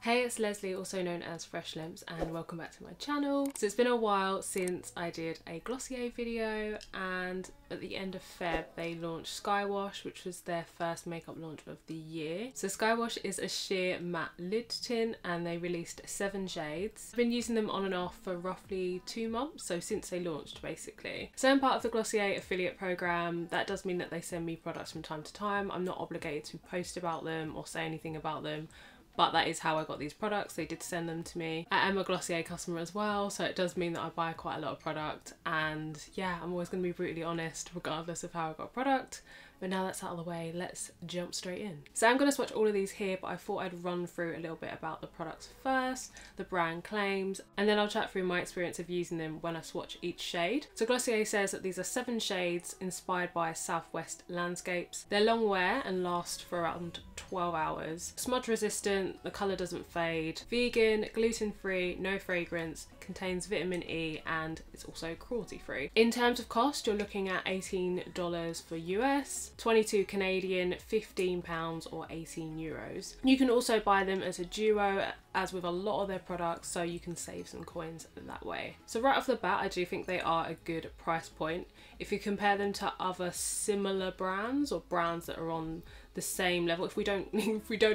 Hey, it's Leslie, also known as Fresh Limps, and welcome back to my channel. So it's been a while since I did a Glossier video, and at the end of Feb they launched Skywash, which was their first makeup launch of the year. So Skywash is a sheer matte lid tint and they released 7 shades. I've been using them on and off for roughly 2 months, so since they launched basically. So I'm part of the Glossier affiliate program. That does mean that they send me products from time to time. I'm not obligated to post about them or say anything about them, but that is how I got these products. They did send them to me. I am a Glossier customer as well, so it does mean that I buy quite a lot of product, and yeah, I'm always going to be brutally honest regardless of how I got a product. But now that's out of the way, let's jump straight in. So I'm going to swatch all of these here, but I thought I'd run through a little bit about the products first, the brand claims, and then I'll chat through my experience of using them when I swatch each shade. So Glossier says that these are 7 shades inspired by Southwest landscapes. They're long wear and last for around 12 hours. Smudge resistant, the colour doesn't fade, vegan, gluten free, no fragrance, contains vitamin E, and it's also cruelty free. In terms of cost, you're looking at $18 for US, 22 Canadian, £15 or 18 euros. You can also buy them as a duo, as with a lot of their products, so you can save some coins that way. So right off the bat, I do think they are a good price point. If you compare them to other similar brands or brands that are on the same level, if we don't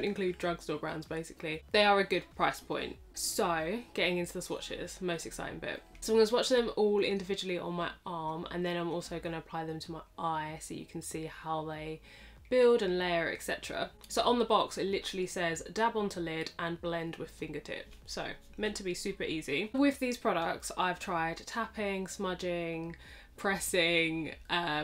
include drugstore brands basically, they are a good price point. So getting into the swatches, most exciting bit. So I'm going to swatch them all individually on my arm, and then I'm also going to apply them to my eye so you can see how they build and layer, etc. So on the box it literally says dab onto lid and blend with fingertip, so meant to be super easy. With these products I've tried tapping, smudging, pressing,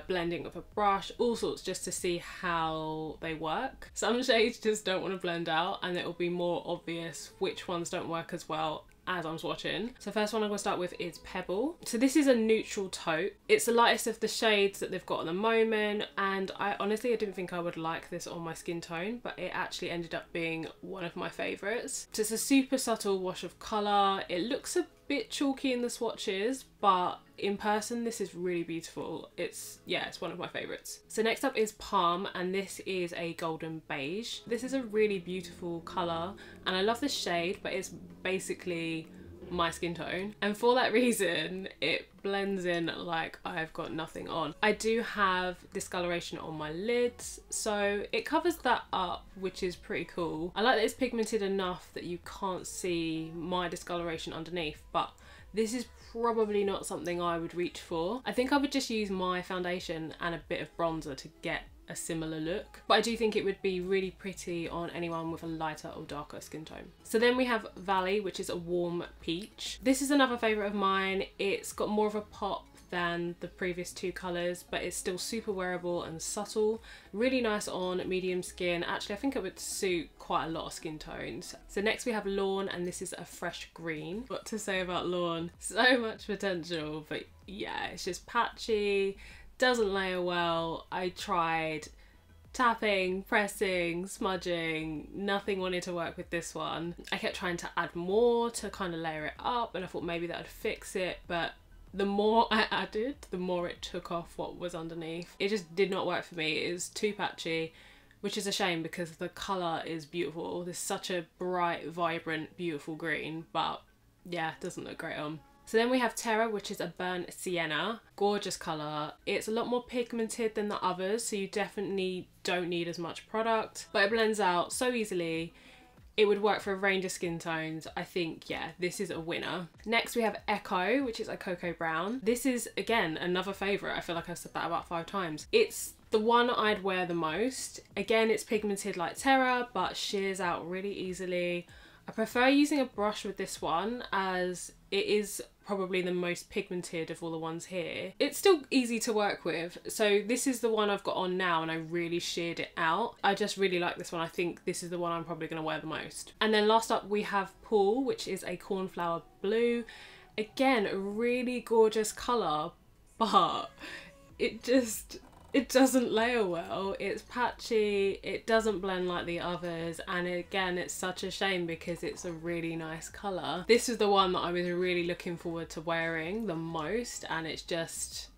blending with a brush, all sorts, just to see how they work. Some shades just don't want to blend out, and it will be more obvious which ones don't work as well as I'm swatching. So first one I'm going to start with is Pebble. So this is a neutral taupe. It's the lightest of the shades that they've got at the moment, and I didn't think I would like this on my skin tone, but it actually ended up being one of my favourites. So it's a super subtle wash of colour. It looks a bit chalky in the swatches, but in person this is really beautiful. It's one of my favourites. So next up is Palm, and this is a golden beige. This is a really beautiful colour and I love this shade, but it's basically my skin tone, and for that reason it blends in like I've got nothing on. I do have discoloration on my lids, so it covers that up, which is pretty cool. I like that it's pigmented enough that you can't see my discoloration underneath, but this is probably not something I would reach for. I think I would just use my foundation and a bit of bronzer to get a similar look, but I do think it would be really pretty on anyone with a lighter or darker skin tone. So then we have Valley, which is a warm peach. This is another favourite of mine. It's got more of a pop than the previous 2 colours, but it's still super wearable and subtle. Really nice on medium skin. Actually, I think it would suit quite a lot of skin tones. So next we have Lawn, and this is a fresh green. What to say about Lawn? So much potential, but yeah, it's just patchy, doesn't layer well. I tried tapping, pressing, smudging, nothing wanted to work with this one. I kept trying to add more to kind of layer it up, and I thought maybe that would fix it, but the more I added, the more it took off what was underneath. It just did not work for me. It was too patchy, which is a shame because the colour is beautiful. There's such a bright, vibrant, beautiful green, but yeah, it doesn't look great on. So then we have Terra, which is a burnt sienna. Gorgeous colour. It's a lot more pigmented than the others, so you definitely don't need as much product, but it blends out so easily. It would work for a range of skin tones. I think, yeah, this is a winner. Next we have Echo, which is a cocoa brown. This is, again, another favourite. I feel like I've said that about 5 times. It's the one I'd wear the most. Again, it's pigmented like Terra, but shears out really easily. I prefer using a brush with this one, as it is probably the most pigmented of all the ones here. It's still easy to work with, so this is the one I've got on now and I really sheared it out. I just really like this one. I think this is the one I'm probably going to wear the most. And then last up we have Pool, which is a cornflower blue. Again, a really gorgeous colour, but it doesn't layer well. It's patchy, it doesn't blend like the others, and again, it's such a shame because it's a really nice colour. This is the one that I was really looking forward to wearing the most, and it's just,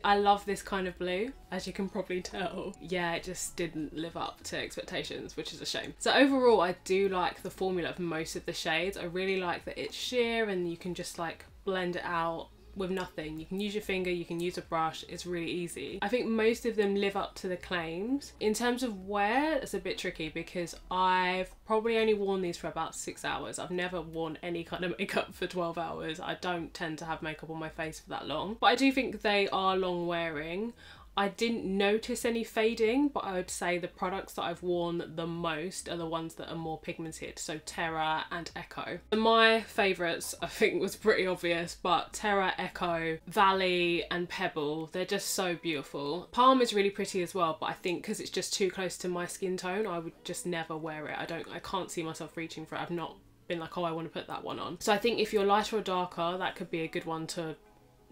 I love this kind of blue, as you can probably tell. Yeah, it just didn't live up to expectations, which is a shame. So overall, I do like the formula of most of the shades. I really like that it's sheer and you can just like blend it out with nothing. You can use your finger, you can use a brush, it's really easy. I think most of them live up to the claims. In terms of wear, it's a bit tricky because I've probably only worn these for about 6 hours. I've never worn any kind of makeup for 12 hours. I don't tend to have makeup on my face for that long, but I do think they are long wearing. I didn't notice any fading, but I would say the products that I've worn the most are the ones that are more pigmented, so Terra and Echo. And my favourites, I think, was pretty obvious, but Terra, Echo, Valley and Pebble, they're just so beautiful. Palm is really pretty as well, but I think because it's just too close to my skin tone, I would just never wear it. I can't see myself reaching for it. I've not been like, oh, I want to put that one on. So I think if you're lighter or darker, that could be a good one to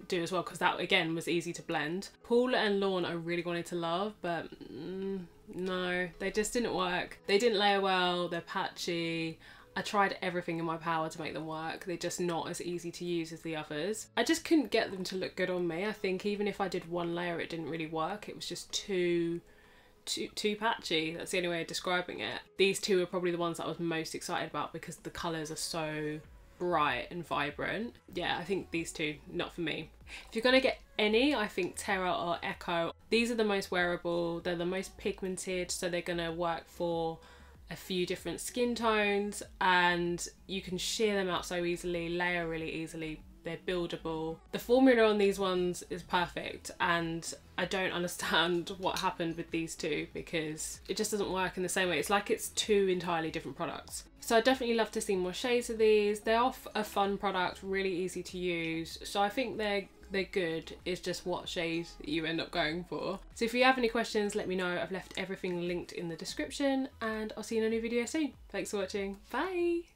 do as well, because that again was easy to blend. Pool and Lawn I really wanted to love, but no, they just didn't work. They didn't layer well, they're patchy. I tried everything in my power to make them work. They're just not as easy to use as the others. I just couldn't get them to look good on me. I think even if I did one layer, it didn't really work. It was just too patchy. That's the only way of describing it. These two are probably the ones that I was most excited about because the colours are so bright and vibrant. Yeah, I think these two, not for me. If you're gonna get any, I think Terra or Echo. These are the most wearable, they're the most pigmented, so they're gonna work for a few different skin tones and you can sheer them out so easily, layer really easily. They're buildable. The formula on these ones is perfect and I don't understand what happened with these two because it just doesn't work in the same way. It's like it's two entirely different products. So I definitely love to see more shades of these. They're a fun product, really easy to use. So I think they're good. It's just what shade you end up going for. So if you have any questions, let me know. I've left everything linked in the description and I'll see you in a new video soon. Thanks for watching. Bye.